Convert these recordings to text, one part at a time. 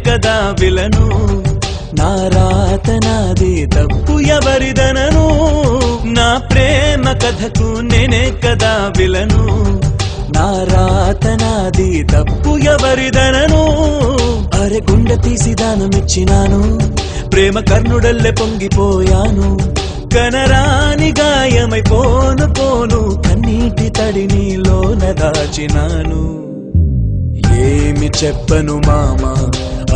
కదా విలను నా రాత నాది తప్పు ఎవరిదనను నా ప్రేమ కథకు నేనే కదా విలను నా రాత నాది తప్పు ఎవరిదనను అరే గుండె తీసి దానమిచ్చినాను ప్రేమ కర్ణుడల్లె పొంగిపోయాను కనరాని గాయమైపోను పోను కన్నీటి తడి నీలోన దాచినాను ఏమి చెప్పను మామా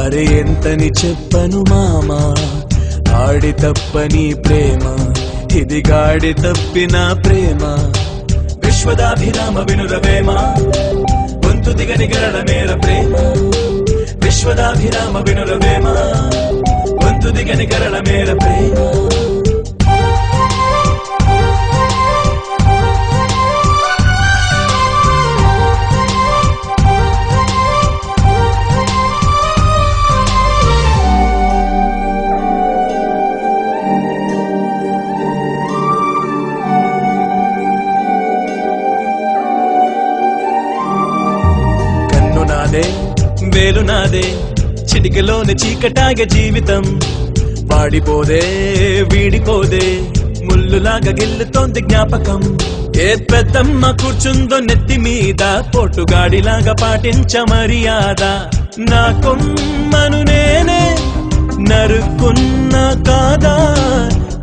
అరే ఎంతని చెప్పను మామా ఆడి తప్పని ప్రేమ ఇది గాడి తప్పిన ప్రేమ విశ్వదాభిరామ వినురవేమ గొంతు దిగని గరళ మేర ప్రేమ విశ్వదాభిరామ వినురవేమ గొంతు దిగని గరళ మేర ప్రేమ వేలు నాదే చిటికలోని చీకటాగే జీవితం వాడిపోదే వీడిపోదే ముల్లులాగా గిల్లుతోంది జ్ఞాపకం ఏ పెద్దమ్మ కూర్చుందో నెత్తి మీద పోటుగాడిలాగా పాటించ మర్యాద నా కొమ్మను నేనే నరుకున్నా కాదా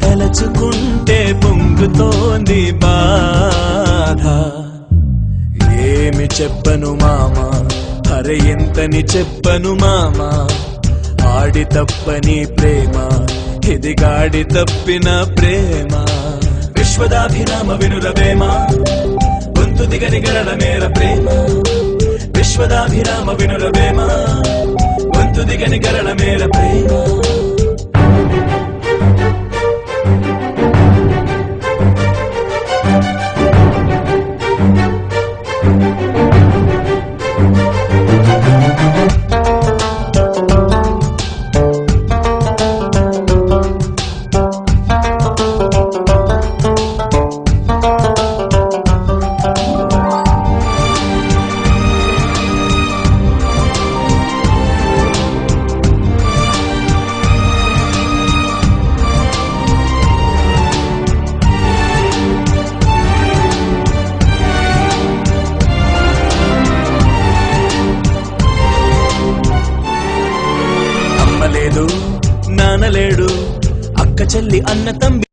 తలచుకుంటే పొంగుతోంది బాధ ఏమి చెప్పను మామా అరే ఎంతని చెప్పను మామా ఆడి తప్పని ప్రేమ ఇది గాడి తప్పిన ప్రేమ విశ్వదాభిరామ వినురవేమ గొంతు దిగని గరళ మేర ప్రేమ విశ్వదాభిరామ వినురవేమ గొంతు దిగని గరళ మేర ప్రేమ నానలేడు అక్క చెల్లి అన్న తంబి